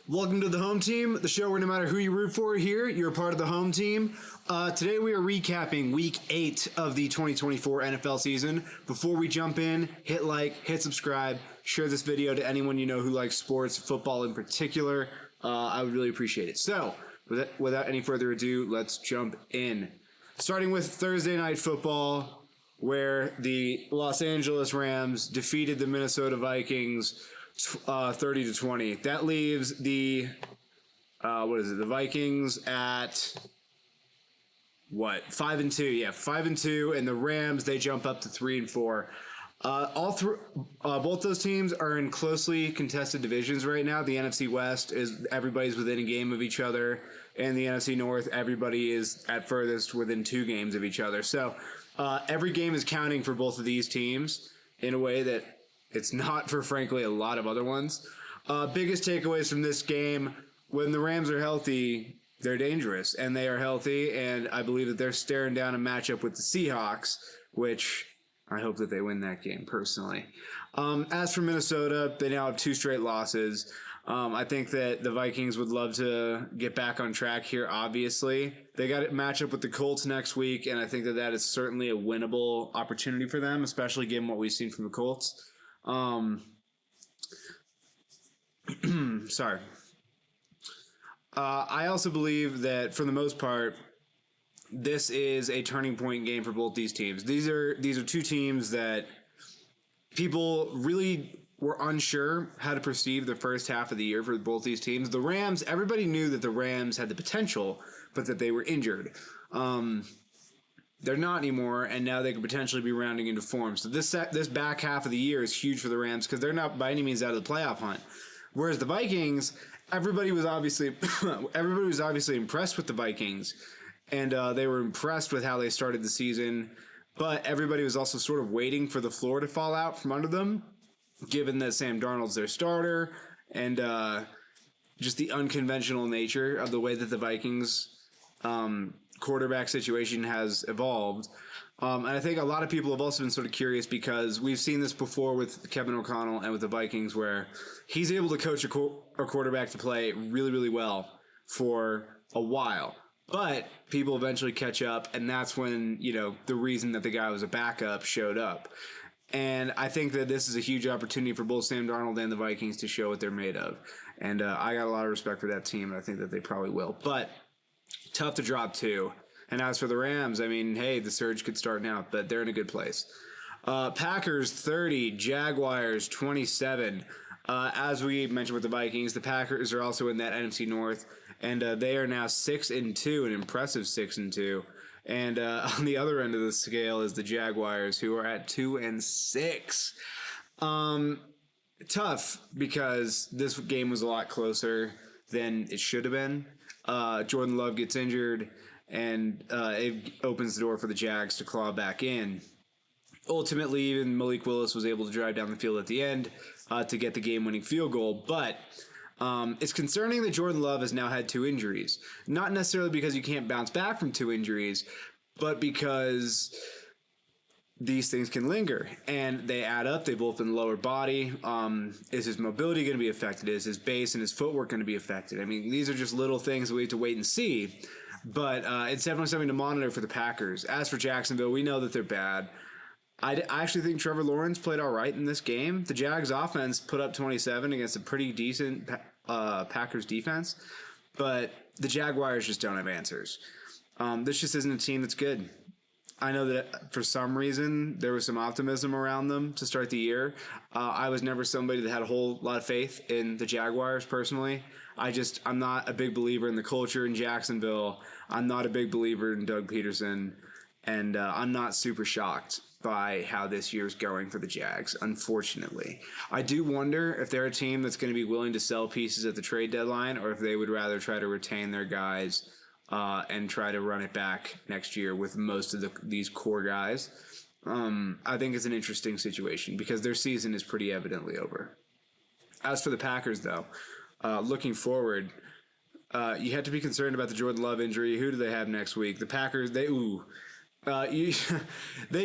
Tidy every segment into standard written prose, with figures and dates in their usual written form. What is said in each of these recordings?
Welcome to the Home Team, the show where no matter who you root for here, you're a part of the Home Team. Today we are recapping Week 8 of the 2024 NFL season. Before we jump in, hit like, hit subscribe, share this video to anyone you know who likes sports, football in particular. I would really appreciate it. So, without any further ado, let's jump in. Starting with Thursday Night Football, where the Los Angeles Rams defeated the Minnesota Vikings 30-20. That leaves the the Vikings at 5-2. Yeah, 5-2, and the Rams, they jump up to 3-4. Both those teams are in closely contested divisions right now. The NFC West is everybody's within a game of each other, and the NFC North, everybody is at furthest within 2 games of each other. So every game is counting for both of these teams in a way that it's not for, frankly, a lot of other ones. Biggest takeaways from this game: when the Rams are healthy, they're dangerous, and they are healthy, and I believe that they're staring down a matchup with the Seahawks, which I hope that they win that game, personally. As for Minnesota, they now have 2 straight losses. I think that the Vikings would love to get back on track here, obviously. They got a matchup with the Colts next week, and I think that that is certainly a winnable opportunity for them, especially given what we've seen from the Colts. Sorry. I also believe that for the most part, this is a turning point game for both these teams. These are 2 teams that people really were unsure how to perceive the first half of the year for both these teams. The Rams, everybody knew that the Rams had the potential, but that they were injured. They're not anymore, and now they could potentially be rounding into form. So this back half of the year is huge for the Rams because they're not by any means out of the playoff hunt. Whereas the Vikings, everybody was obviously impressed with the Vikings, and they were impressed with how they started the season. But everybody was also sort of waiting for the floor to fall out from under them, given that Sam Darnold's their starter, and just the unconventional nature of the way that the Vikings quarterback situation has evolved. And I think a lot of people have also been sort of curious because we've seen this before with Kevin O'Connell and with the Vikings, where he's able to coach a quarterback to play really, really well for a while. But people eventually catch up, and that's when, the reason that the guy was a backup showed up. And I think that this is a huge opportunity for both Sam Darnold and the Vikings to show what they're made of. And I got a lot of respect for that team, and I think that they probably will. But tough to drop 2. And as for the Rams, I mean, hey, the surge could start now, but they're in a good place. Packers 30, Jaguars 27. As we mentioned with the Vikings, the Packers are also in that NFC North, and they are now 6-2, an impressive 6-2. And on the other end of the scale is the Jaguars, who are at 2-6. Tough, because this game was a lot closer than it should have been. Jordan Love gets injured, and it opens the door for the Jags to claw back in. Ultimately, even Malik Willis was able to drive down the field at the end to get the game-winning field goal. But it's concerning that Jordan Love has now had 2 injuries. Not necessarily because you can't bounce back from 2 injuries, but because these things can linger, and they add up. They both in the lower body. Is his mobility going to be affected? Is his base and his footwork going to be affected? I mean, these are just little things that we have to wait and see, but it's definitely something to monitor for the Packers. As for Jacksonville, we know that they're bad. I actually think Trevor Lawrence played all right in this game. The Jags offense put up 27 against a pretty decent Packers defense, but the Jaguars just don't have answers. This just isn't a team that's good. I know that for some reason there was some optimism around them to start the year. I was never somebody that had a whole lot of faith in the Jaguars personally. I'm not a big believer in the culture in Jacksonville. I'm not a big believer in Doug Peterson, and I'm not super shocked by how this year's going for the Jags, unfortunately. I do wonder if they're a team that's going to be willing to sell pieces at the trade deadline, or if they would rather try to retain their guys and try to run it back next year with most of these core guys. I think it's an interesting situation because their season is pretty evidently over. As for the Packers, though, looking forward, you have to be concerned about the Jordan Love injury. Who do they have next week? The Packers, they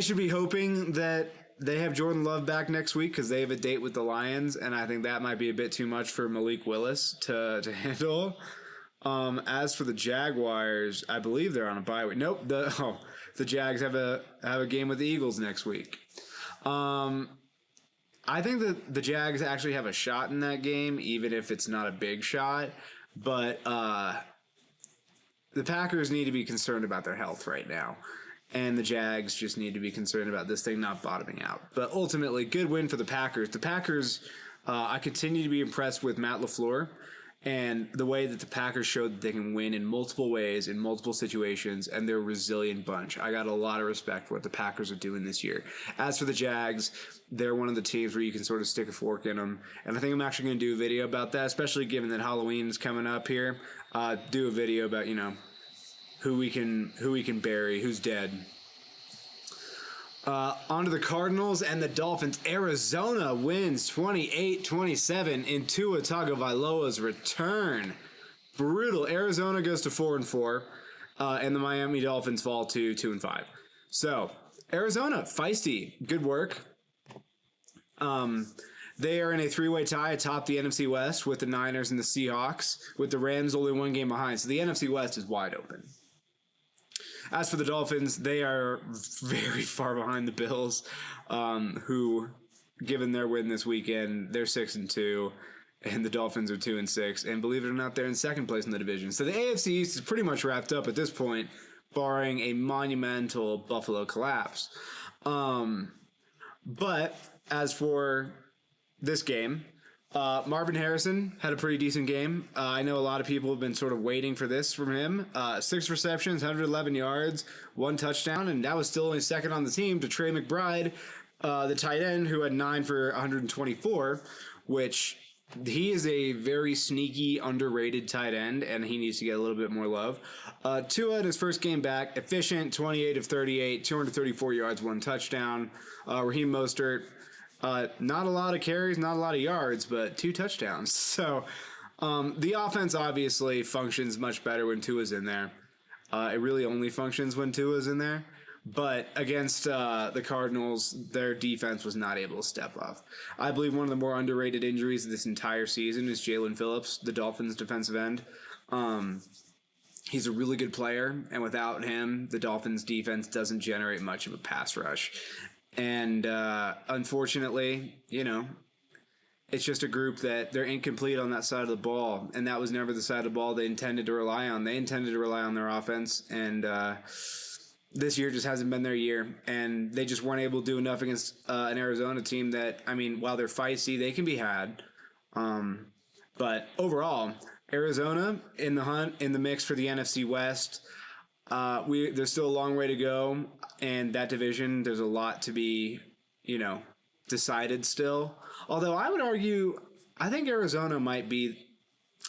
should be hoping that they have Jordan Love back next week because they have a date with the Lions, and I think that might be a bit too much for Malik Willis to handle. As for the Jaguars, I believe they're on a bye week. Nope, the Jags have a game with the Eagles next week. I think that the Jags actually have a shot in that game, even if it's not a big shot. But the Packers need to be concerned about their health right now. And the Jags just need to be concerned about this thing not bottoming out. But ultimately, good win for the Packers. The Packers, I continue to be impressed with Matt LaFleur and the way that the Packers showed that they can win in multiple ways, in multiple situations, and they're a resilient bunch. I got a lot of respect for what the Packers are doing this year. As for the Jags, they're one of the teams where you can sort of stick a fork in them. And I think I'm actually going to do a video about that, especially given that Halloween is coming up here. Do a video about, who we can bury, who's dead. On to the Cardinals and the Dolphins. Arizona wins 28-27 in Tua Tagovailoa's return. Brutal. Arizona goes to 4-4, and the Miami Dolphins fall to 2-5. So Arizona, feisty, good work. They are in a three-way tie atop the NFC West with the Niners and the Seahawks, with the Rams only one game behind. So the NFC West is wide open. As for the Dolphins, they are very far behind the Bills, who, given their win this weekend, they're 6-2, and the Dolphins are 2-6. And believe it or not, they're in second place in the division. So the AFC East is pretty much wrapped up at this point, barring a monumental Buffalo collapse. But as for this game, Marvin Harrison had a pretty decent game. I know a lot of people have been sort of waiting for this from him. 6 receptions, 111 yards, 1 touchdown, and that was still only second on the team to Trey McBride, the tight end, who had 9 for 124, which he is a very sneaky, underrated tight end, and he needs to get a little bit more love. Tua, in his first game back, efficient, 28 of 38, 234 yards, 1 touchdown. Raheem Mostert, not a lot of carries, not a lot of yards, but 2 touchdowns. So the offense obviously functions much better when Tua's in there. It really only functions when Tua's in there. But against the Cardinals, their defense was not able to step up. I believe one of the more underrated injuries of this entire season is Jalen Phillips, the Dolphins' defensive end. He's a really good player, and without him, the Dolphins' defense doesn't generate much of a pass rush. And unfortunately, it's just a group that they're incomplete on that side of the ball. And that was never the side of the ball they intended to rely on. They intended to rely on their offense. And this year just hasn't been their year. And they just weren't able to do enough against an Arizona team that, while they're feisty, they can be had. But overall, Arizona in the hunt, in the mix for the NFC West. There's still a long way to go, and that division, there's a lot to be, decided still. Although I would argue, I think Arizona might be,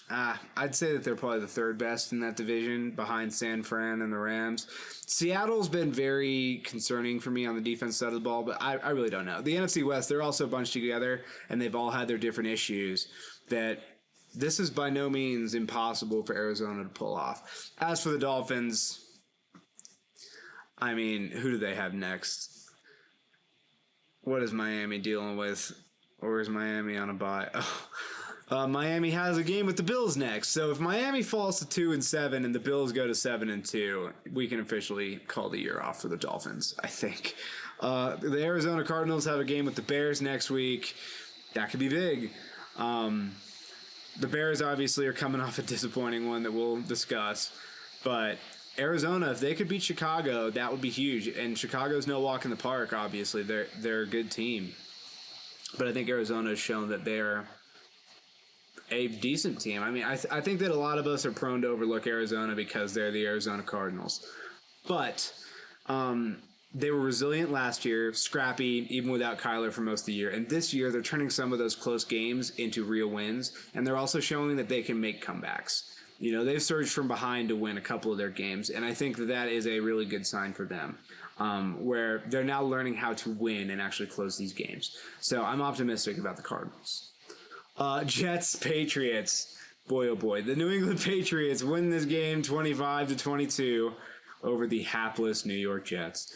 I'd say that they're probably the 3rd best in that division, behind San Fran and the Rams. Seattle's been very concerning for me on the defense side of the ball, but I really don't know. The NFC West, they're also bunched together, and they've all had their different issues that this is by no means impossible for Arizona to pull off. As for the Dolphins, who do they have next? What is Miami dealing with? Or is Miami on a bye? Miami has a game with the Bills next. So if Miami falls to 2-7 and the Bills go to 7-2, we can officially call the year off for the Dolphins, I think. The Arizona Cardinals have a game with the Bears next week. That could be big. The Bears obviously are coming off a disappointing one that we'll discuss. But Arizona, if they could beat Chicago, that would be huge. And Chicago's no walk in the park, obviously. They're a good team. But I think Arizona has shown that they're a decent team. I think that a lot of us are prone to overlook Arizona because they're the Arizona Cardinals. But they were resilient last year, scrappy, even without Kyler for most of the year. And this year, they're turning some of those close games into real wins. And they're also showing that they can make comebacks. They've surged from behind to win a couple of their games, and I think that is a really good sign for them, where they're now learning how to win and actually close these games. So I'm optimistic about the Cardinals. Jets, Patriots. Boy, oh boy. The New England Patriots win this game 25-22 over the hapless New York Jets.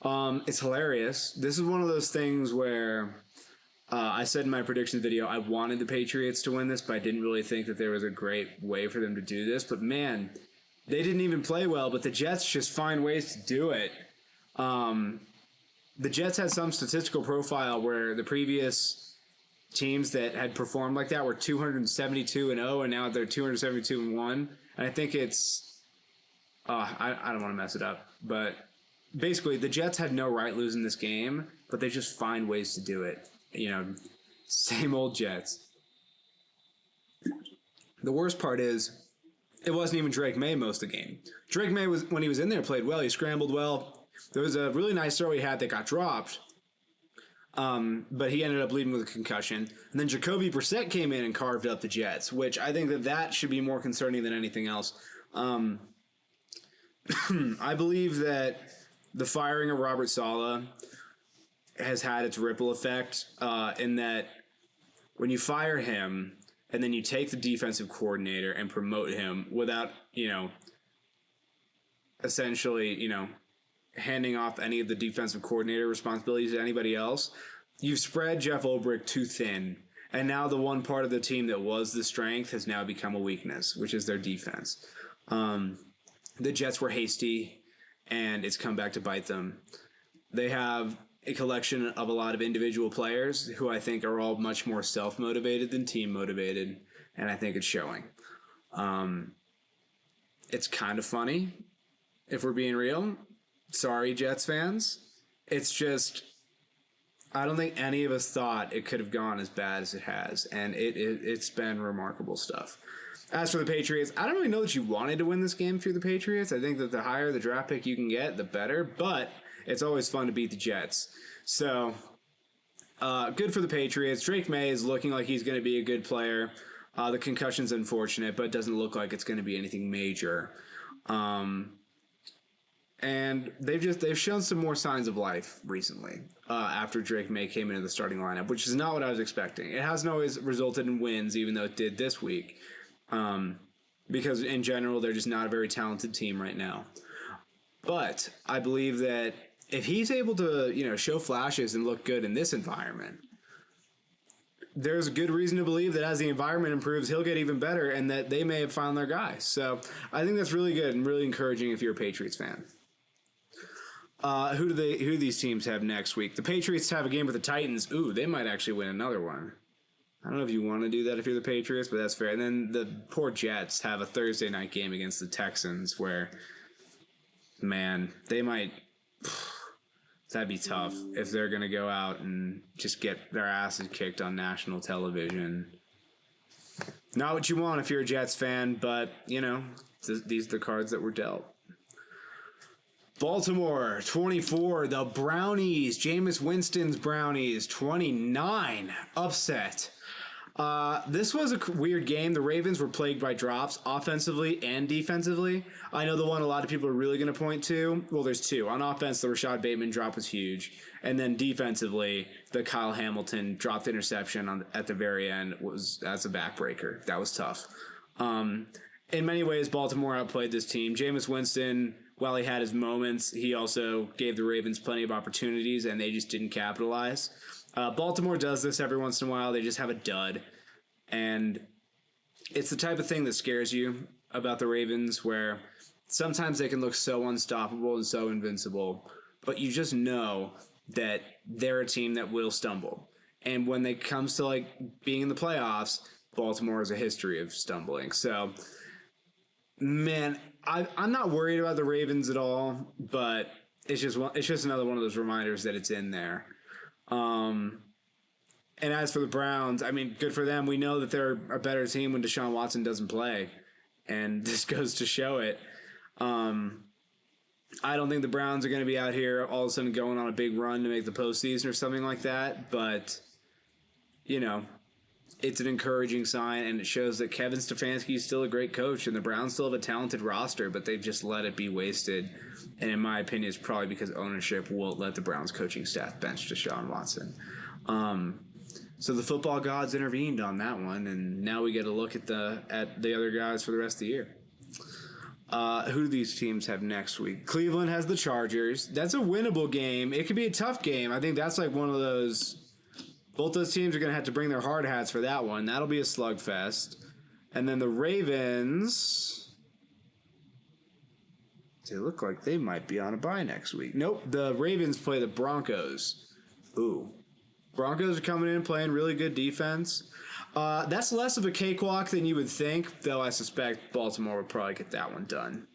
It's hilarious. This is one of those things where I said in my predictions video I wanted the Patriots to win this, but I didn't really think that there was a great way for them to do this. But man, they didn't even play well, but the Jets just find ways to do it. The Jets had some statistical profile where the previous teams that had performed like that were 272 and 0, and now they're 272 and 1. And I think it's, I don't want to mess it up, but basically the Jets had no right losing this game, but they just find ways to do it. Same old Jets. The worst part is it wasn't even Drake May most of the game. Drake May, was when he was in there, played well. He scrambled well. There was a really nice throw he had that got dropped, but he ended up leading with a concussion. And then Jacoby Brissett came in and carved up the Jets, which I think that should be more concerning than anything else. I believe that the firing of Robert Saleh has had its ripple effect in that when you fire him and then you take the defensive coordinator and promote him without, essentially, handing off any of the defensive coordinator responsibilities to anybody else, you've spread Jeff Ulbrich too thin. And now the one part of the team that was the strength has now become a weakness, which is their defense. The Jets were hasty, and it's come back to bite them. They have a collection of a lot of individual players who I think are all much more self-motivated than team-motivated, and I think it's showing. It's kind of funny, if we're being real. Sorry, Jets fans. It's just, I don't think any of us thought it could have gone as bad as it has, and it's been remarkable stuff. As for the Patriots, I don't really know that you wanted to win this game if you're the Patriots. I think that the higher the draft pick you can get, the better, but it's always fun to beat the Jets. So, good for the Patriots. Drake May is looking like he's going to be a good player. The concussion's unfortunate, but it doesn't look like it's going to be anything major. And they've shown some more signs of life recently after Drake May came into the starting lineup, which is not what I was expecting. It hasn't always resulted in wins, even though it did this week, because in general they're just not a very talented team right now. But I believe that if he's able to, show flashes and look good in this environment, there's a good reason to believe that as the environment improves, he'll get even better, and that they may have found their guy. So I think that's really good and really encouraging if you're a Patriots fan. Who do these teams have next week? The Patriots have a game with the Titans. Ooh, they might actually win another one. I don't know if you want to do that if you're the Patriots, but that's fair. And then the poor Jets have a Thursday night game against the Texans where, man, they might... That'd be tough if they're going to go out and just get their asses kicked on national television. Not what you want if you're a Jets fan, but, these are the cards that were dealt. Baltimore, 24. The Brownies, Jameis Winston's Brownies, 29. Upset. This was a weird game. The Ravens were plagued by drops offensively and defensively. I know the one a lot of people are really going to point to. Well, there's two. On offense, the Rashad Bateman drop was huge. And then defensively, the Kyle Hamilton dropped interception at the very end that's a backbreaker. That was tough. In many ways, Baltimore outplayed this team. Jameis Winston, while he had his moments, he also gave the Ravens plenty of opportunities, and they just didn't capitalize. Baltimore does this every once in a while. They just have a dud. And it's the type of thing that scares you about the Ravens, where sometimes they can look so unstoppable and so invincible, but you just know that they're a team that will stumble. And when it comes to being in the playoffs, Baltimore has a history of stumbling. So, man, I'm not worried about the Ravens at all, but it's just another one of those reminders that it's in there. And as for the Browns, I mean, good for them. We know that they're a better team when Deshaun Watson doesn't play, and this goes to show it. I don't think the Browns are going to be out here all of a sudden going on a big run to make the postseason or something like that, but, it's an encouraging sign, and it shows that Kevin Stefanski is still a great coach, and the Browns still have a talented roster, but they've just let it be wasted. And in my opinion, it's probably because ownership won't let the Browns coaching staff bench Deshaun Watson. So the football gods intervened on that one, and now we get a look at the other guys for the rest of the year. Who do these teams have next week? Cleveland has the Chargers. That's a winnable game. It could be a tough game. I think that's like one of those. Both those teams are going to have to bring their hard hats for that one. That'll be a slugfest. And then the Ravens. They look like they might be on a bye next week. Nope. The Ravens play the Broncos. Ooh. Broncos are coming in playing really good defense. That's less of a cakewalk than you would think, though I suspect Baltimore would probably get that one done.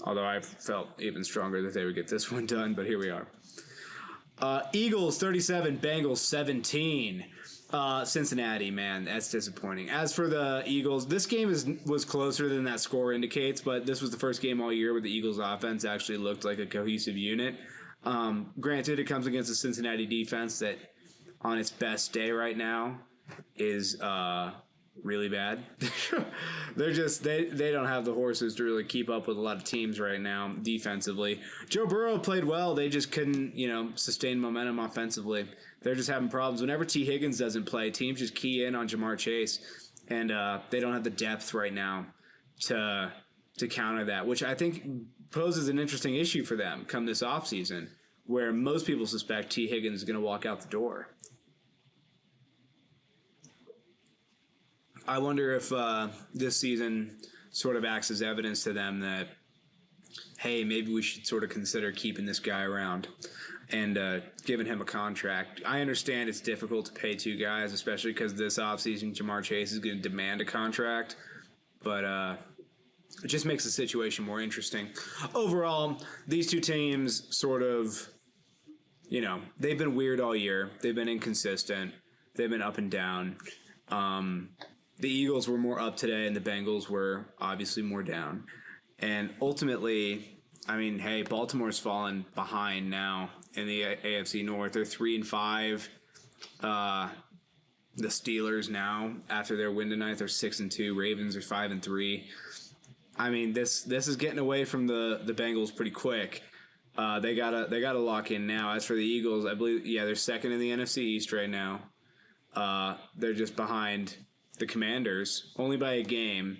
Although I felt even stronger that they would get this one done, but here we are. Eagles 37, Bengals 17. Cincinnati, man, that's disappointing. As for the Eagles, this game was closer than that score indicates, but this was the first game all year where the Eagles offense actually looked like a cohesive unit. Granted, it comes against a Cincinnati defense that on its best day right now is really bad. they don't have the horses to really keep up with a lot of teams right now defensively. Joe Burrow played well. They just couldn't, sustain momentum offensively. They're just having problems. Whenever T. Higgins doesn't play, teams just key in on Jamar Chase, and they don't have the depth right now to counter that, which I think poses an interesting issue for them come this offseason, where most people suspect T. Higgins is going to walk out the door. I wonder if this season sort of acts as evidence to them that, hey, maybe we should sort of consider keeping this guy around and giving him a contract. I understand it's difficult to pay two guys, especially because this offseason Jamar Chase is going to demand a contract, but it just makes the situation more interesting. Overall, these two teams sort of, they've been weird all year. They've been inconsistent. They've been up and down. The Eagles were more up today, and the Bengals were obviously more down. And ultimately, hey, Baltimore's fallen behind now in the AFC North. They're 3-5. The Steelers now, after their win tonight, they're 6-2. Ravens are 5-3. This is getting away from the Bengals pretty quick. They gotta lock in now. As for the Eagles, I believe they're second in the NFC East right now. They're just behind the Commanders, only by a game.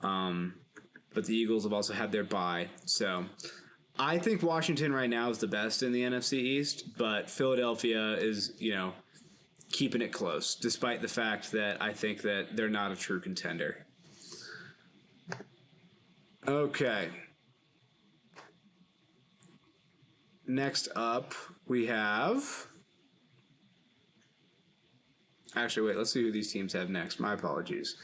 But the Eagles have also had their bye. So I think Washington right now is the best in the NFC East, but Philadelphia is, keeping it close, despite the fact that I think that they're not a true contender. Okay. Next up, we have... Actually, wait, let's see who these teams have next. My apologies.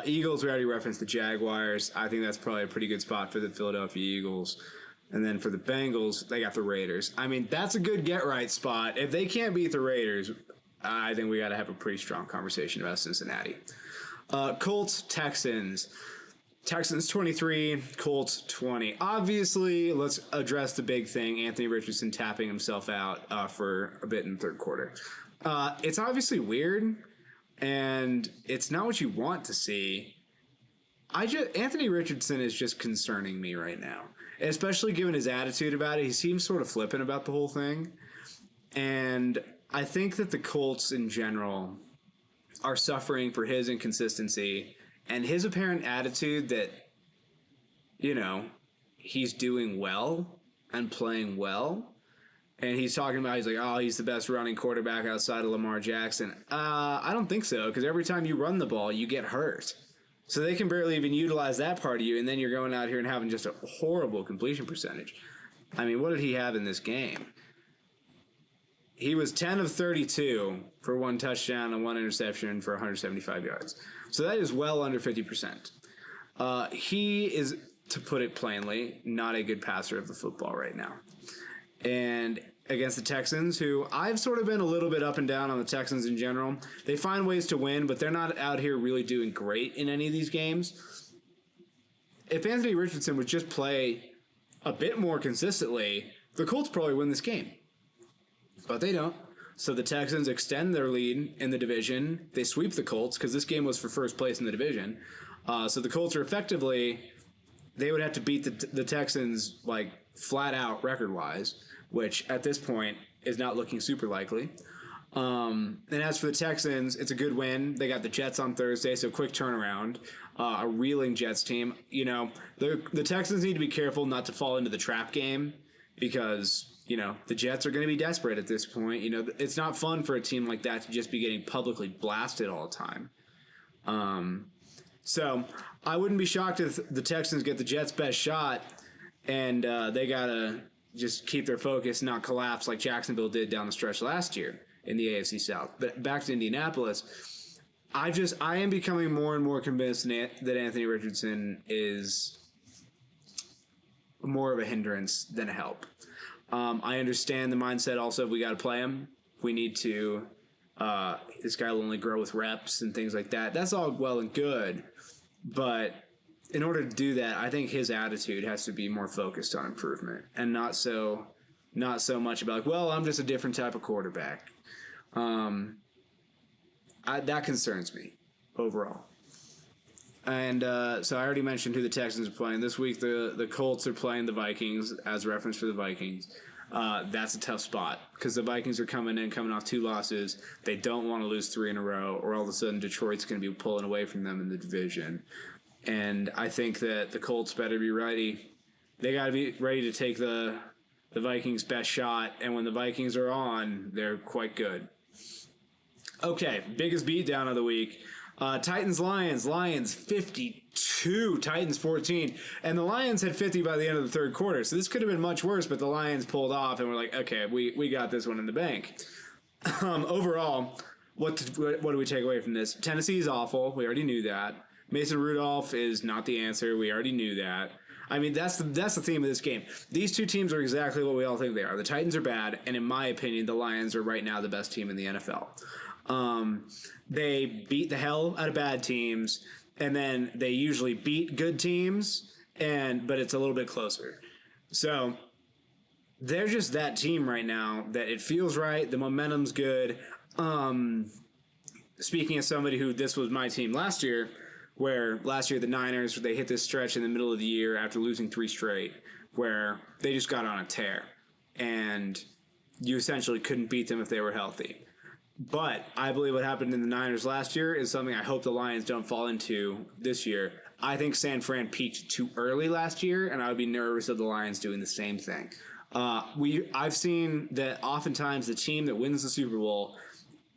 Eagles, we already referenced the Jaguars. I think that's probably a pretty good spot for the Philadelphia Eagles. And then for the Bengals, they got the Raiders. That's a good get-right spot. If they can't beat the Raiders, I think we got to have a pretty strong conversation about Cincinnati. Colts, Texans. Texans 23, Colts 20. Obviously, let's address the big thing, Anthony Richardson tapping himself out for a bit in the third quarter. It's obviously weird, and it's not what you want to see. Anthony Richardson is just concerning me right now, especially given his attitude about it. He seems sort of flippant about the whole thing, and I think that the Colts in general are suffering for his inconsistency and his apparent attitude that, he's doing well and playing well. And he's talking about, he's the best running quarterback outside of Lamar Jackson. I don't think so, because every time you run the ball, you get hurt. So they can barely even utilize that part of you, and then you're going out here and having just a horrible completion percentage. What did he have in this game? He was 10 of 32 for one touchdown and one interception for 175 yards. So that is well under 50%. He is, to put it plainly, not a good passer of the football right now. And against the Texans, who I've sort of been a little bit up and down on the Texans in general. They find ways to win, but they're not out here really doing great in any of these games. If Anthony Richardson would just play a bit more consistently, the Colts probably win this game. But they don't. So the Texans extend their lead in the division. They sweep the Colts because this game was for first place in the division. So the Colts are effectively, they would have to beat the Texans flat out record-wise, which at this point is not looking super likely. And as for the Texans, it's a good win. They got the Jets on Thursday, so quick turnaround. a reeling Jets team. You know, the Texans need to be careful not to fall into the trap game because, you know, the Jets are going to be desperate at this point. You know, it's not fun for a team like that to just be getting publicly blasted all the time. So I wouldn't be shocked if the Texans get the Jets' best shot and they got to just keep their focus, not collapse like Jacksonville did down the stretch last year in the AFC South. But back to Indianapolis, I am becoming more and more convinced that Anthony Richardson is more of a hindrance than a help. I understand the mindset also, we got to play him. We need to, this guy will only grow with reps and things like that. That's all well and good. But in order to do that, I think his attitude has to be more focused on improvement and not so much about, like, well, I'm just a different type of quarterback. That concerns me overall. And so I already mentioned who the Texans are playing. This week, the Colts are playing the Vikings, as a reference for the Vikings. That's a tough spot because the Vikings are coming off 2 losses. They don't want to lose 3 in a row, or all of a sudden Detroit's going to be pulling away from them in the division. And I think that the Colts better be ready. They got to be ready to take the Vikings' best shot. And when the Vikings are on, they're quite good. Okay, biggest beatdown of the week. Titans-Lions. Lions 52, Titans 14. And the Lions had 50 by the end of the third quarter. So this could have been much worse, but the Lions pulled off and we're like, okay, we got this one in the bank. Overall, what do we take away from this? Tennessee is awful. We already knew that. Mason Rudolph is not the answer. We already knew that. I mean, that's the theme of this game. These two teams are exactly what we all think they are. The Titans are bad, and in my opinion, the Lions are right now the best team in the NFL. They beat the hell out of bad teams, and then they usually beat good teams, but it's a little bit closer. So they're just that team right now that it feels right. The momentum's good. Speaking of somebody who this was my team last year, where last year the Niners, they hit this stretch in the middle of the year after losing 3 straight, where they just got on a tear, and you essentially couldn't beat them if they were healthy. But I believe what happened in the Niners last year is something I hope the Lions don't fall into this year. I think San Fran peaked too early last year, and I would be nervous of the Lions doing the same thing. I've seen that oftentimes the team that wins the Super Bowl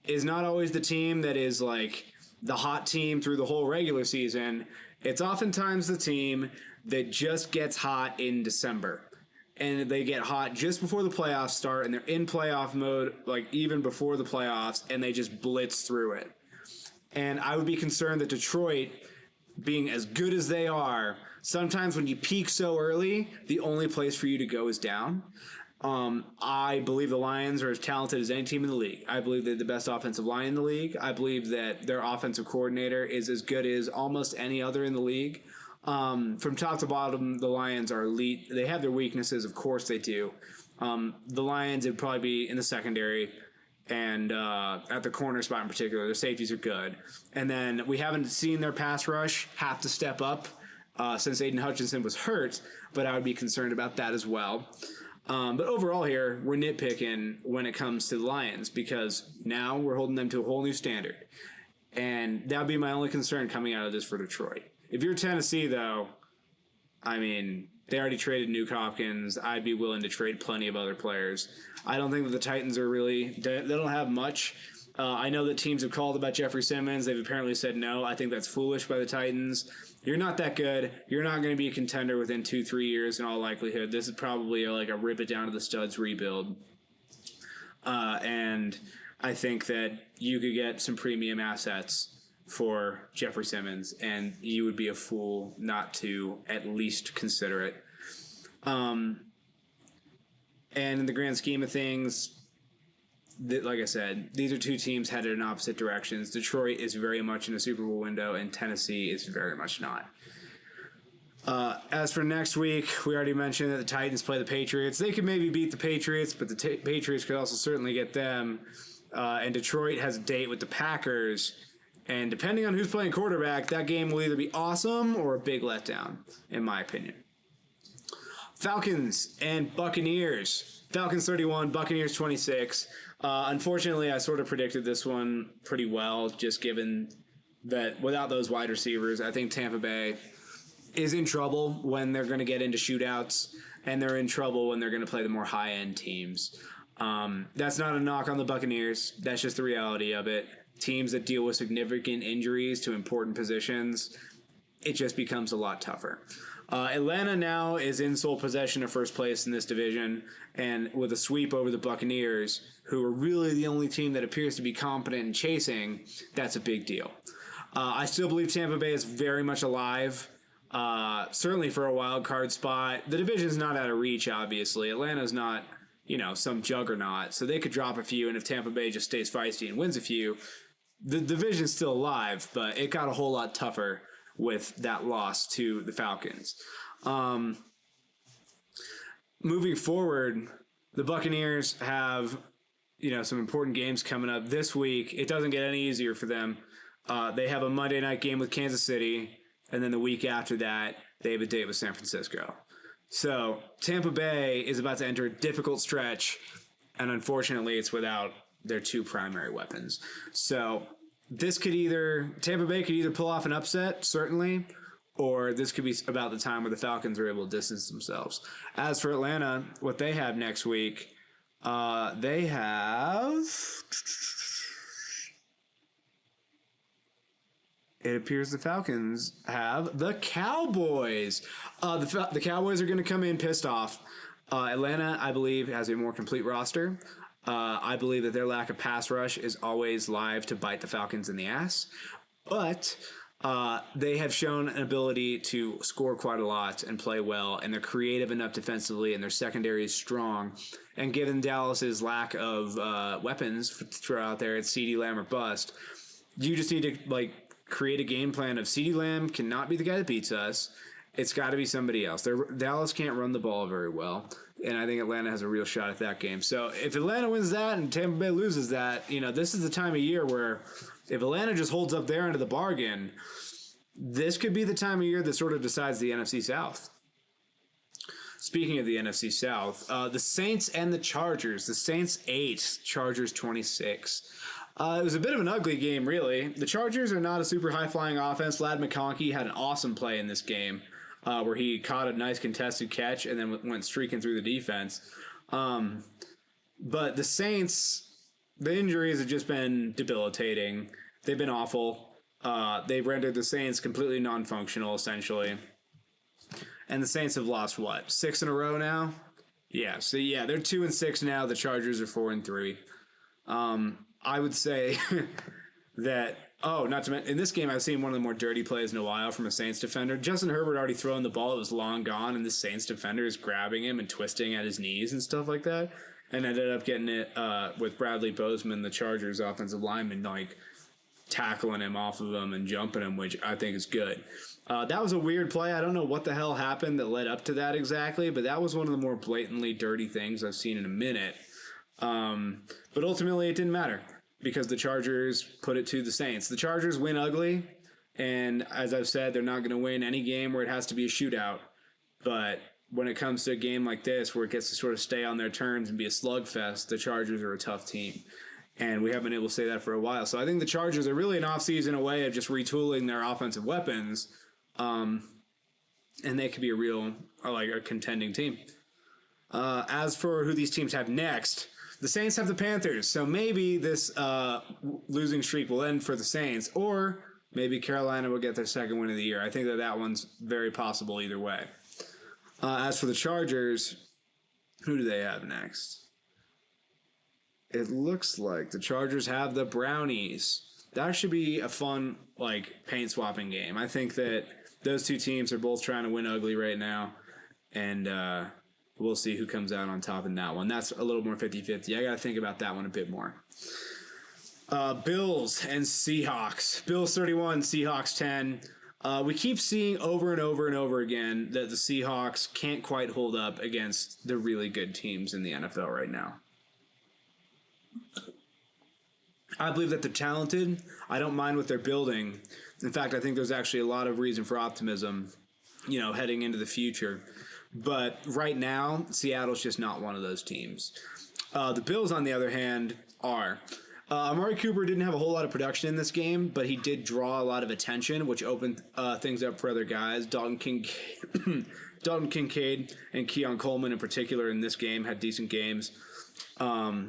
is not always the team that is like the hot team through the whole regular season. It's oftentimes the team that just gets hot in December. And they get hot just before the playoffs start, and they're in playoff mode, like even before the playoffs, and they just blitz through it. And I would be concerned that Detroit, being as good as they are, sometimes when you peak so early, the only place for you to go is down. I believe the Lions are as talented as any team in the league. I believe they're the best offensive line in the league. I believe that their offensive coordinator is as good as almost any other in the league. From top to bottom, the Lions are elite. They have their weaknesses, of course they do. The Lions would probably be in the secondary and at the corner spot in particular. Their safeties are good. And then we haven't seen their pass rush have to step up since Aiden Hutchinson was hurt, but I would be concerned about that as well. But overall here, we're nitpicking when it comes to the Lions because now we're holding them to a whole new standard. And that would be my only concern coming out of this for Detroit. If you're Tennessee, though, I mean, they already traded Nuke Hopkins. I'd be willing to trade plenty of other players. I don't think that the Titans are really – they don't have much. I know that teams have called about Jeffrey Simmons. They've apparently said no. I think that's foolish by the Titans. You're not that good. You're not going to be a contender within 2-3 years in all likelihood. This is probably like a rip it down to the studs rebuild. And I think that you could get some premium assets for Jeffrey Simmons, and you would be a fool not to at least consider it. And in the grand scheme of things, like I said, these are two teams headed in opposite directions. Detroit is very much in a Super Bowl window, and Tennessee is very much not. As for next week, we already mentioned that the Titans play the Patriots. They could maybe beat the Patriots, but the Patriots could also certainly get them. And Detroit has a date with the Packers. And depending on who's playing quarterback, that game will either be awesome or a big letdown, in my opinion. Falcons and Buccaneers. Falcons 31, Buccaneers 26. Unfortunately, I sort of predicted this one pretty well, just given that without those wide receivers, I think Tampa Bay is in trouble when they're going to get into shootouts, and they're in trouble when they're going to play the more high-end teams. That's not a knock on the Buccaneers. That's just the reality of it. Teams that deal with significant injuries to important positions, it just becomes a lot tougher. Atlanta now is in sole possession of first place in this division, and with a sweep over the Buccaneers, who are really the only team that appears to be competent in chasing, that's a big deal. I still believe Tampa Bay is very much alive, certainly for a wild card spot. The division's not out of reach, obviously. Atlanta's not, some juggernaut, so they could drop a few, and if Tampa Bay just stays feisty and wins a few, the division's still alive, but it got a whole lot tougher with that loss to the Falcons. Moving forward, the Buccaneers have, some important games coming up this week. It doesn't get any easier for them. They have a Monday night game with Kansas City, and then the week after that, they have a date with San Francisco. So Tampa Bay is about to enter a difficult stretch, and unfortunately, it's without their two primary weapons. So Tampa Bay could either pull off an upset, certainly, or this could be about the time where the Falcons are able to distance themselves. As for Atlanta, what they have next week, they have... It appears the Falcons have the Cowboys. The Cowboys are going to come in pissed off. Atlanta, I believe, has a more complete roster. I believe that their lack of pass rush is always live to bite the Falcons in the ass. But they have shown an ability to score quite a lot and play well, and they're creative enough defensively, and their secondary is strong. And given Dallas's lack of weapons to throw out there, it's CeeDee Lamb or bust. You just need to, create a game plan of CeeDee Lamb cannot be the guy that beats us. It's got to be somebody else. Dallas can't run the ball very well, and I think Atlanta has a real shot at that game. So if Atlanta wins that and Tampa Bay loses that, this is the time of year where if Atlanta just holds up their end of the bargain, this could be the time of year that sort of decides the NFC South. Speaking of the NFC South, the Saints and the Chargers. The Saints 8, Chargers 26. It was a bit of an ugly game, really. The Chargers are not a super high-flying offense. Ladd McConkey had an awesome play in this game where he caught a nice contested catch and then went streaking through the defense. But the Saints, the injuries have just been debilitating. They've been awful. They've rendered the Saints completely non-functional, essentially. And the Saints have lost, 6 in a row now? Yeah, so they're 2-6 now. The Chargers are 4-3. I would say that, not to mention, in this game, I've seen one of the more dirty plays in a while from a Saints defender. Justin Herbert already thrown the ball. It was long gone, and the Saints defender is grabbing him and twisting at his knees and stuff like that, and ended up getting it with Bradley Bozeman, the Chargers offensive lineman, tackling him off of him and jumping him, which I think is good. That was a weird play. I don't know what the hell happened that led up to that exactly, but that was one of the more blatantly dirty things I've seen in a minute. But ultimately, it didn't matter because the Chargers put it to the Saints. The Chargers win ugly, and as I've said, they're not going to win any game where it has to be a shootout. But when it comes to a game like this where it gets to sort of stay on their terms and be a slugfest, the Chargers are a tough team. And we haven't been able to say that for a while. So I think the Chargers are really an offseason away of just retooling their offensive weapons, and they could be a contending team. As for who these teams have next, the Saints have the Panthers, so maybe this losing streak will end for the Saints, or maybe Carolina will get their second win of the year. I think that one's very possible either way. As for the Chargers, who do they have next? It looks like the Chargers have the Brownies. That should be a fun, paint-swapping game. I think that those two teams are both trying to win ugly right now, and we'll see who comes out on top in that one. That's a little more 50-50. I got to think about that one a bit more. Bills and Seahawks. Bills 31, Seahawks 10. We keep seeing over and over and over again that the Seahawks can't quite hold up against the really good teams in the NFL right now. I believe that they're talented. I don't mind what they're building. In fact, I think there's actually a lot of reason for optimism, heading into the future. But right now, Seattle's just not one of those teams. The Bills, on the other hand, are. Amari Cooper didn't have a whole lot of production in this game, but he did draw a lot of attention, which opened things up for other guys. Dalton Kincaid and Keon Coleman in particular in this game had decent games. I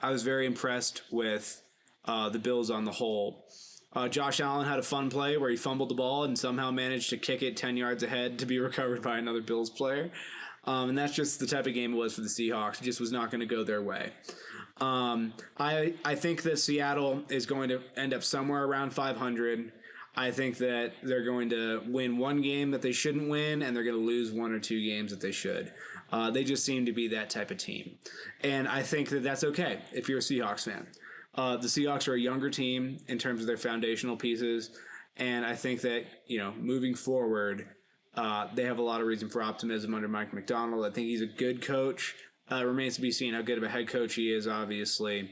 was very impressed with the Bills on the whole. Josh Allen had a fun play where he fumbled the ball and somehow managed to kick it 10 yards ahead to be recovered by another Bills player. And that's just the type of game it was for the Seahawks. It just was not going to go their way. I think that Seattle is going to end up somewhere around 500. I think that they're going to win one game that they shouldn't win, and they're going to lose one or two games that they should. They just seem to be that type of team. And I think that that's okay if you're a Seahawks fan. The Seahawks are a younger team in terms of their foundational pieces, and I think that, moving forward, they have a lot of reason for optimism under Mike McDonald. I think he's a good coach. It remains to be seen how good of a head coach he is, obviously,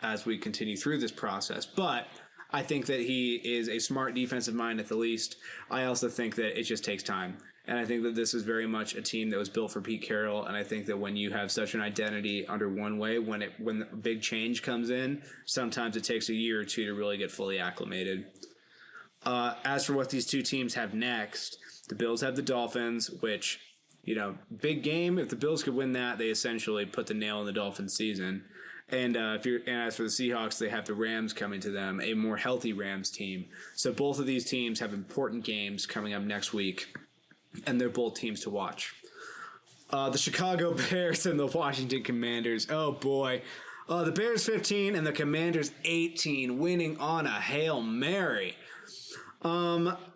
as we continue through this process. But I think that he is a smart defensive mind at the least. I also think that it just takes time. And I think that this is very much a team that was built for Pete Carroll. And I think that when you have such an identity under one way, when the big change comes in, sometimes it takes a year or two to really get fully acclimated. As for what these two teams have next, the Bills have the Dolphins, which, big game. If the Bills could win that, they essentially put the nail in the Dolphins season. And as for the Seahawks, they have the Rams coming to them, a more healthy Rams team. So both of these teams have important games coming up next week, and they're both teams to watch. The Chicago Bears and the Washington Commanders. Oh, boy. The Bears 15 and the Commanders 18, winning on a Hail Mary.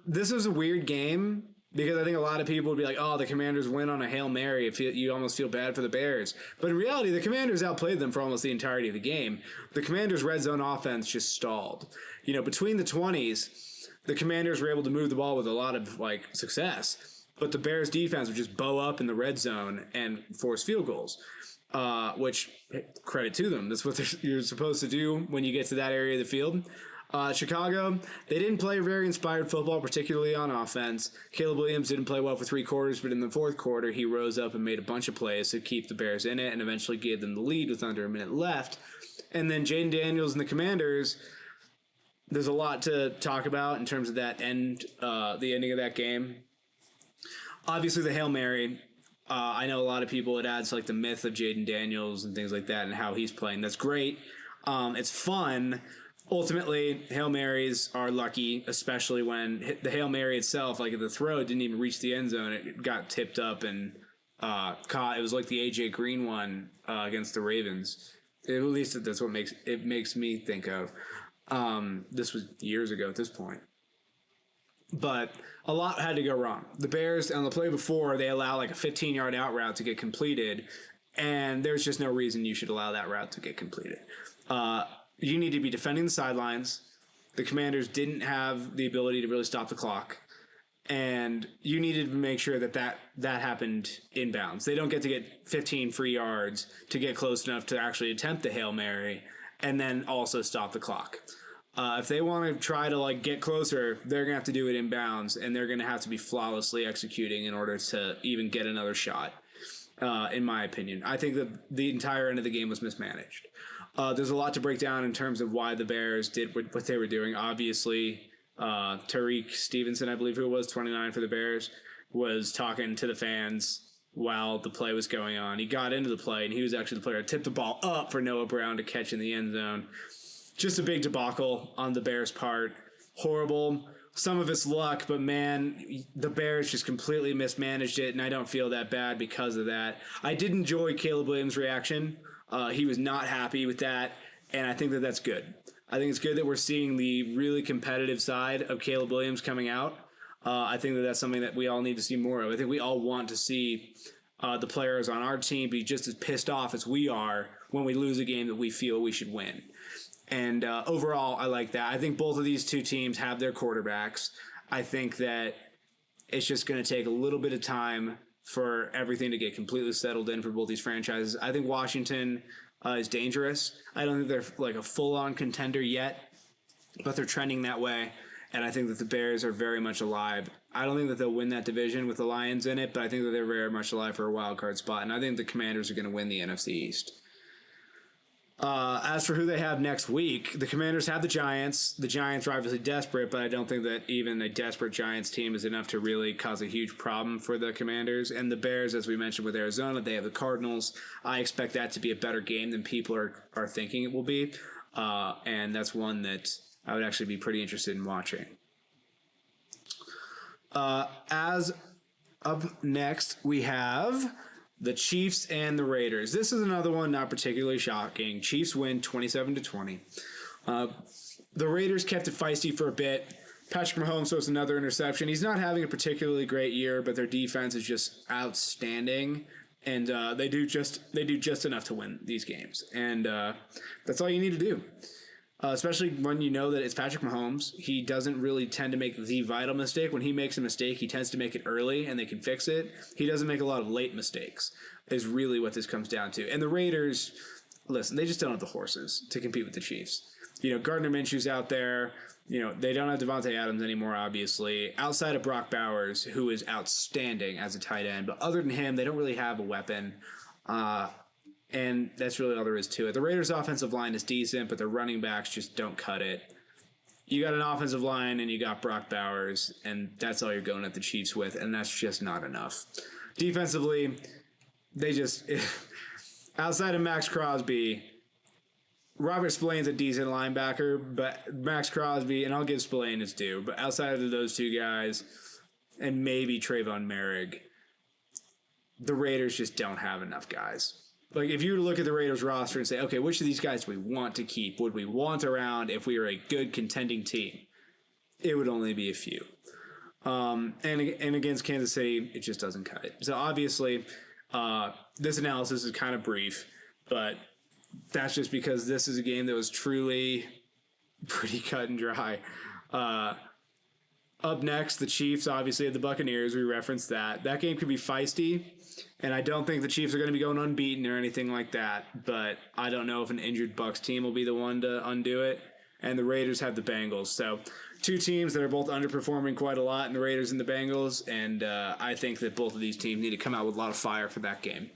This was a weird game because I think a lot of people would be like, oh, the Commanders win on a Hail Mary. You almost feel bad for the Bears. But in reality, the Commanders outplayed them for almost the entirety of the game. The Commanders' red zone offense just stalled. Between the 20s, the Commanders were able to move the ball with a lot of success. But the Bears' defense would just bow up in the red zone and force field goals, which, credit to them. That's what you're supposed to do when you get to that area of the field. Chicago, they didn't play very inspired football, particularly on offense. Caleb Williams didn't play well for 3 quarters, but in the fourth quarter, he rose up and made a bunch of plays to keep the Bears in it and eventually gave them the lead with under a minute left. And then Jaden Daniels and the Commanders, there's a lot to talk about in terms of that the ending of that game. Obviously, the Hail Mary, I know a lot of people, it adds the myth of Jaden Daniels and things like that and how he's playing. That's great. It's fun. Ultimately, Hail Marys are lucky, especially when the Hail Mary itself, the throw didn't even reach the end zone. It got tipped up and caught. It was like the A.J. Green one against the Ravens. At least that's what makes me think of. This was years ago at this point. But a lot had to go wrong. The Bears, on the play before, they allow a 15-yard out route to get completed, and there's just no reason you should allow that route to get completed. You need to be defending the sidelines. The Commanders didn't have the ability to really stop the clock. And you needed to make sure that happened inbounds. They don't get to get 15 free yards to get close enough to actually attempt the Hail Mary and then also stop the clock. If they want to try to get closer, they're going to have to do it inbounds, and they're going to have to be flawlessly executing in order to even get another shot, in my opinion. I think that the entire end of the game was mismanaged. There's a lot to break down in terms of why the Bears did what they were doing. Obviously, Tariq Stevenson, I believe who it was, 29 for the Bears, was talking to the fans while the play was going on. He got into the play, and he was actually the player who tipped the ball up for Noah Brown to catch in the end zone. Just a big debacle on the Bears' part. Horrible. Some of it's luck, but man, the Bears just completely mismanaged it, and I don't feel that bad because of that. I did enjoy Caleb Williams' reaction. He was not happy with that, and I think that that's good. I think it's good that we're seeing the really competitive side of Caleb Williams coming out. I think that that's something that we all need to see more of. I think we all want to see the players on our team be just as pissed off as we are when we lose a game that we feel we should win. And overall, I like that. I think both of these two teams have their quarterbacks. I think that it's just going to take a little bit of time for everything to get completely settled in for both these franchises. I think Washington is dangerous. I don't think they're a full-on contender yet, but they're trending that way. And I think that the Bears are very much alive. I don't think that they'll win that division with the Lions in it, but I think that they're very much alive for a wild card spot. And I think the Commanders are going to win the NFC East. As for who they have next week, the Commanders have the Giants. The Giants are obviously desperate, but I don't think that even a desperate Giants team is enough to really cause a huge problem for the Commanders. And the Bears, as we mentioned with Arizona, they have the Cardinals. I expect that to be a better game than people are thinking it will be. And that's one that I would actually be pretty interested in watching. As up next, we have the Chiefs and the Raiders. This is another one not particularly shocking. Chiefs win 27-20. The Raiders kept it feisty for a bit. Patrick Mahomes throws another interception. He's not having a particularly great year, but their defense is just outstanding, and they do just enough to win these games. And that's all you need to do. Especially when you know that it's Patrick Mahomes. He doesn't really tend to make the vital mistake. When he makes a mistake, he tends to make it early and they can fix it. He doesn't make a lot of late mistakes, is really what this comes down to. And the Raiders, listen, they just don't have the horses to compete with the Chiefs. Gardner Minshew's out there. They don't have Devontae Adams anymore, obviously, outside of Brock Bowers, who is outstanding as a tight end. But other than him, they don't really have a weapon. And that's really all there is to it. The Raiders' offensive line is decent, but their running backs just don't cut it. You got an offensive line, and you got Brock Bowers, and that's all you're going at the Chiefs with, and that's just not enough. Defensively, they just outside of Max Crosby, Robert Spillane's a decent linebacker, but Max Crosby, and I'll give Spillane his due, but outside of those two guys, and maybe Trayvon Merrick, the Raiders just don't have enough guys. Like, if you were to look at the Raiders roster and say, okay, which of these guys do we want to keep? Would we want around if we were a good contending team? It would only be a few. And against Kansas City, it just doesn't cut it. So obviously, this analysis is kind of brief, but that's just because this is a game that was truly pretty cut and dry. Up next, the Chiefs, obviously, at the Buccaneers. We referenced that. That game could be feisty, and I don't think the Chiefs are going to be going unbeaten or anything like that, but I don't know if an injured Bucs team will be the one to undo it. And the Raiders have the Bengals. So two teams that are both underperforming quite a lot in the Raiders and the Bengals, and I think that both of these teams need to come out with a lot of fire for that game.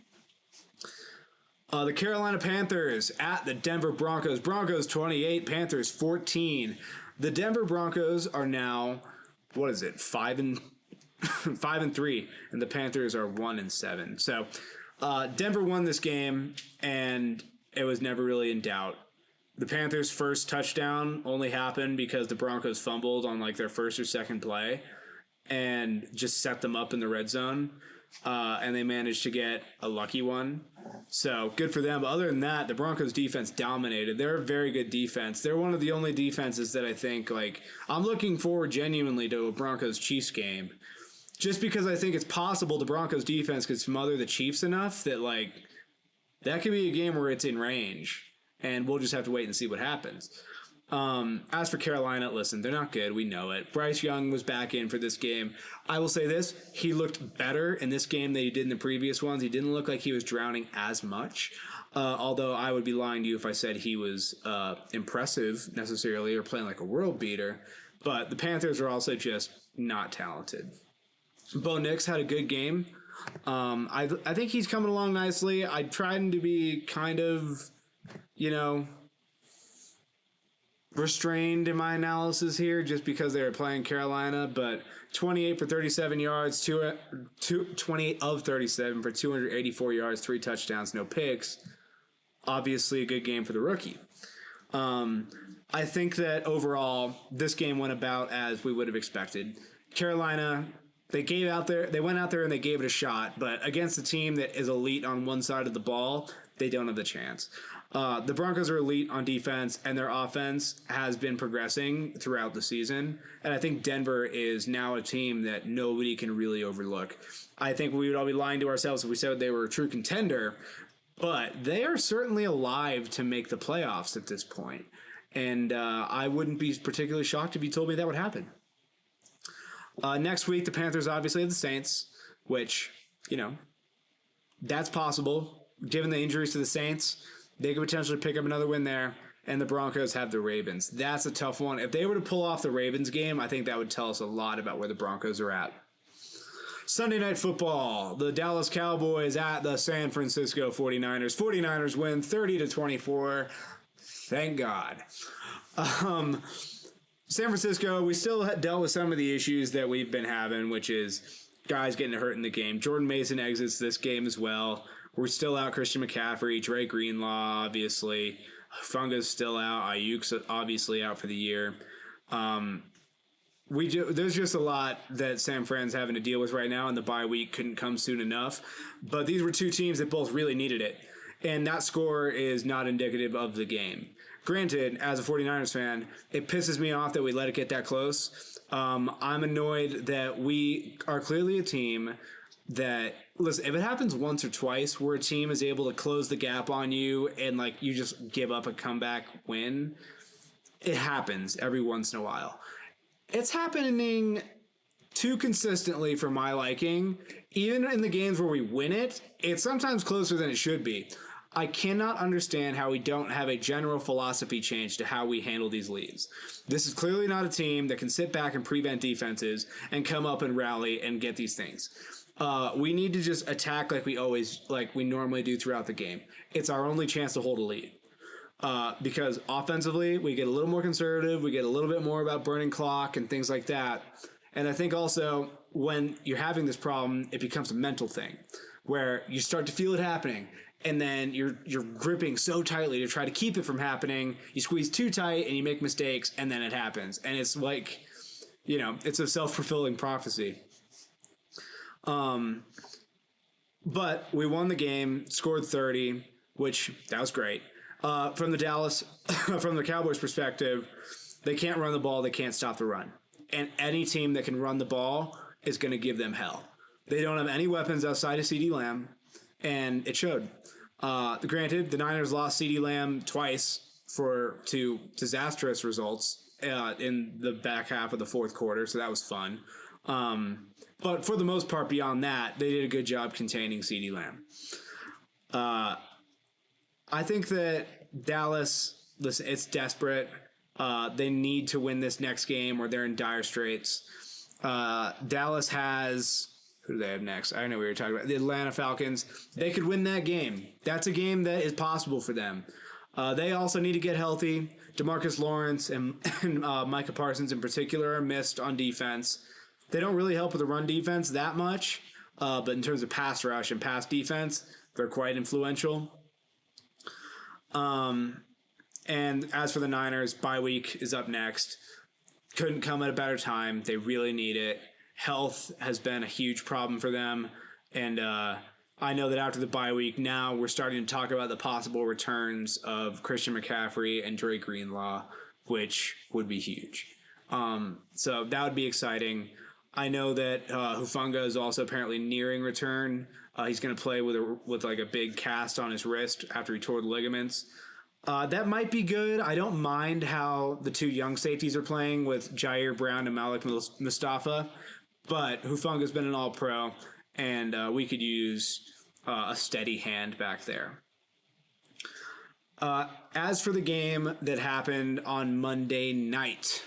The Carolina Panthers at the Denver Broncos. Broncos 28, Panthers 14. The Denver Broncos are now, 5-3, and the Panthers are 1-7. So Denver won this game, and it was never really in doubt. The Panthers' first touchdown only happened because the Broncos fumbled on their first or second play and just set them up in the red zone, and they managed to get a lucky one. So good for them. But other than that, the Broncos defense dominated. They're a very good defense. They're one of the only defenses that I think, I'm looking forward genuinely to a Broncos Chiefs game, just because I think it's possible the Broncos defense could smother the Chiefs enough that that could be a game where it's in range, and we'll just have to wait and see what happens. As for Carolina, listen, they're not good. We know it. Bryce Young was back in for this game. I will say this. He looked better in this game than he did in the previous ones. He didn't look like he was drowning as much, although I would be lying to you if I said he was impressive necessarily or playing like a world beater. But the Panthers are also just not talented. Bo Nix had a good game. I think he's coming along nicely. I tried him to be kind of, restrained in my analysis here just because they were playing Carolina, but 28 for 37 yards, 28 of 37 for 284 yards, 3 touchdowns, no picks. Obviously a good game for the rookie. I think that overall this game went about as we would have expected. Carolina, they went out there and they gave it a shot, but against a team that is elite on one side of the ball, they don't have the chance. The Broncos are elite on defense, and their offense has been progressing throughout the season. And I think Denver is now a team that nobody can really overlook. I think we would all be lying to ourselves if we said they were a true contender, but they are certainly alive to make the playoffs at this point. And I wouldn't be particularly shocked if you told me that would happen. Next week, the Panthers obviously have the Saints, which, that's possible. Given the injuries to the Saints, they could potentially pick up another win there, and the Broncos have the Ravens. That's a tough one. If they were to pull off the Ravens game, I think that would tell us a lot about where the Broncos are at. Sunday Night Football. The Dallas Cowboys at the San Francisco 49ers. 49ers win 30-24. Thank God. San Francisco, we still dealt with some of the issues that we've been having, which is guys getting hurt in the game. Jordan Mason exits this game as well. We're still out Christian McCaffrey, Dre Greenlaw, obviously. Funga's still out. Ayuk's obviously out for the year. There's just a lot that San Fran's having to deal with right now, and the bye week couldn't come soon enough. But these were two teams that both really needed it, and that score is not indicative of the game. Granted, as a 49ers fan, it pisses me off that we let it get that close. I'm annoyed that we are clearly a team that, listen, if it happens once or twice where a team is able to close the gap on you and, like, you just give up a comeback win, it happens every once in a while. It's happening too consistently for my liking. Even in the games where we win it, it's sometimes closer than it should be. I cannot understand how we don't have a general philosophy change to how we handle these leads. This is clearly not a team that can sit back and prevent defenses and come up and rally and get these things. We need to just attack like we normally do throughout the game. It's our only chance to hold a lead. Because offensively, we get a little more conservative. We get a little bit more about burning clock and things like that. And I think also when you're having this problem, it becomes a mental thing where you start to feel it happening. And then you're gripping so tightly to try to keep it from happening. You squeeze too tight and you make mistakes, and then it happens. And it's like, it's a self-fulfilling prophecy. But we won the game, scored 30, which that was great. From the Cowboys' perspective, they can't run the ball. They can't stop the run. And any team that can run the ball is going to give them hell. They don't have any weapons outside of CeeDee Lamb, and it showed. Granted, the Niners lost CeeDee Lamb twice to disastrous results in the back half of the fourth quarter, so that was fun. But for the most part, beyond that, they did a good job containing CeeDee Lamb. I think that Dallas, listen, it's desperate. They need to win this next game or they're in dire straits. Dallas has... Who do they have next? I don't know what we were talking about. The Atlanta Falcons. They could win that game. That's a game that is possible for them. They also need to get healthy. DeMarcus Lawrence and Micah Parsons in particular are missed on defense. They don't really help with the run defense that much, but in terms of pass rush and pass defense, they're quite influential. And as for the Niners, bye week is up next. Couldn't come at a better time. They really need it. Health has been a huge problem for them. And I know that after the bye week, now we're starting to talk about the possible returns of Christian McCaffrey and Dre Greenlaw, which would be huge. So that would be exciting. I know that Hufanga is also apparently nearing return. He's going to play with like a big cast on his wrist after he tore the ligaments. That might be good. I don't mind how the two young safeties are playing with Jair Brown and Malik Mustafa, but Hufanga's been an all-pro, and we could use a steady hand back there. As for the game that happened on Monday night,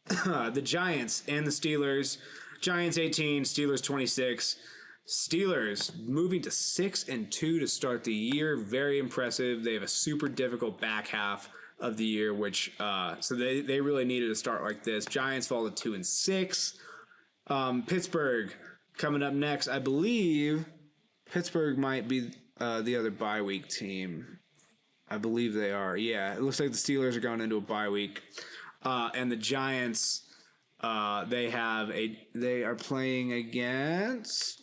the Giants and the Steelers, Giants 18, Steelers 26. Steelers moving to 6-2 to start the year. Very impressive. They have a super difficult back half of the year, which so they really needed to start like this. Giants fall to 2-6. Pittsburgh coming up next. I believe Pittsburgh might be the other bye week team. I believe they are. Yeah, it looks like the Steelers are going into a bye week, and the Giants. They are playing against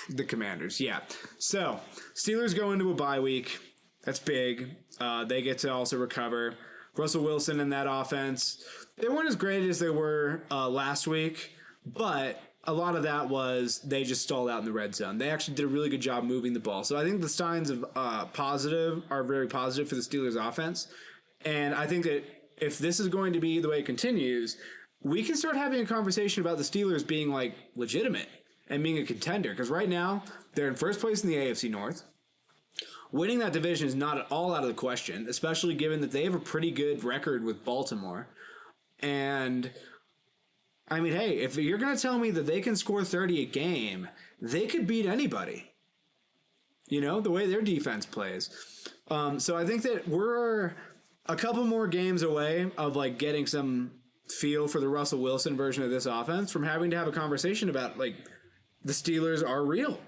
the Commanders. Yeah. So Steelers go into a bye week. That's big. They get to also recover. Russell Wilson in that offense. They weren't as great as they were last week, but a lot of that was they just stalled out in the red zone. They actually did a really good job moving the ball. So I think the signs of positive are very positive for the Steelers offense. And I think that if this is going to be the way it continues, we can start having a conversation about the Steelers being like legitimate and being a contender. Because right now, they're in first place in the AFC North. Winning that division is not at all out of the question, especially given that they have a pretty good record with Baltimore. And I mean, hey, if you're going to tell me that they can score 30 a game, they could beat anybody. The way their defense plays. So I think that we're a couple more games away of like getting some feel for the Russell Wilson version of this offense from having to have a conversation about like the Steelers are real.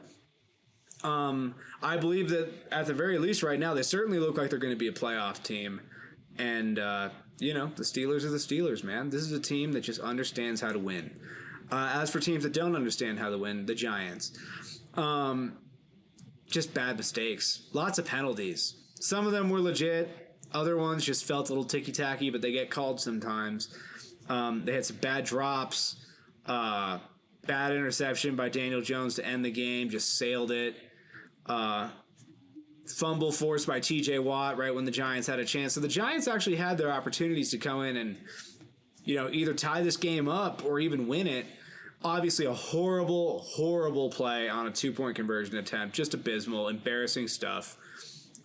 I believe that at the very least right now, they certainly look like they're going to be a playoff team. And, the Steelers are the Steelers, man. This is a team that just understands how to win. As for teams that don't understand how to win, the Giants. Just bad mistakes. Lots of penalties. Some of them were legit. Other ones just felt a little ticky-tacky, but they get called sometimes. They had some bad drops. Bad interception by Daniel Jones to end the game. Just sailed it. Fumble forced by TJ Watt right when the Giants had a chance. So the Giants actually had their opportunities to come in and, either tie this game up or even win it. Obviously, a horrible, horrible play on a 2-point conversion attempt. Just abysmal, embarrassing stuff.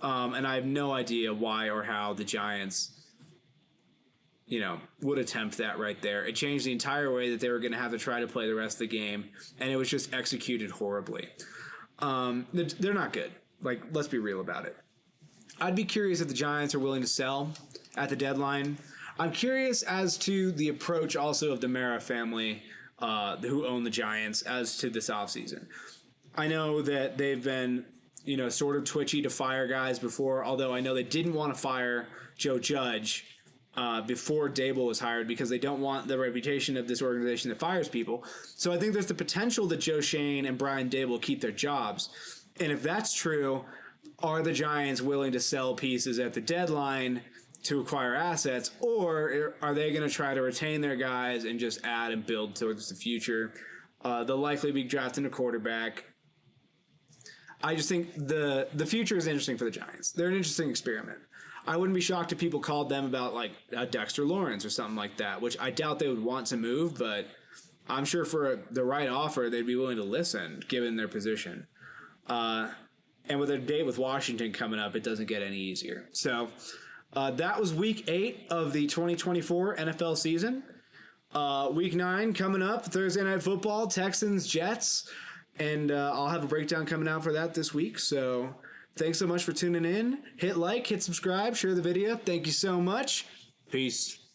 And I have no idea why or how the Giants, would attempt that right there. It changed the entire way that they were going to have to try to play the rest of the game, and it was just executed horribly. They're not good. Like, let's be real about it. I'd be curious if the Giants are willing to sell at the deadline. I'm curious as to the approach also of the Mara family, who own the Giants, as to this offseason. I know that they've been, sort of twitchy to fire guys before, although I know they didn't want to fire Joe Judge before Dable was hired because they don't want the reputation of this organization that fires people. So I think there's the potential that Joe Shane and Brian Dable keep their jobs. And if that's true, are the Giants willing to sell pieces at the deadline to acquire assets, or are they going to try to retain their guys and just add and build towards the future? They'll likely be drafting a quarterback. I just think the future is interesting for the Giants. They're an interesting experiment. I wouldn't be shocked if people called them about like a Dexter Lawrence or something like that, which I doubt they would want to move, but I'm sure for the right offer, they'd be willing to listen given their position. And with a date with Washington coming up, it doesn't get any easier. So that was week 8 of the 2024 NFL season. Week 9 coming up, Thursday Night Football, Texans, Jets. And I'll have a breakdown coming out for that this week. So thanks so much for tuning in. Hit like, hit subscribe, share the video. Thank you so much. Peace.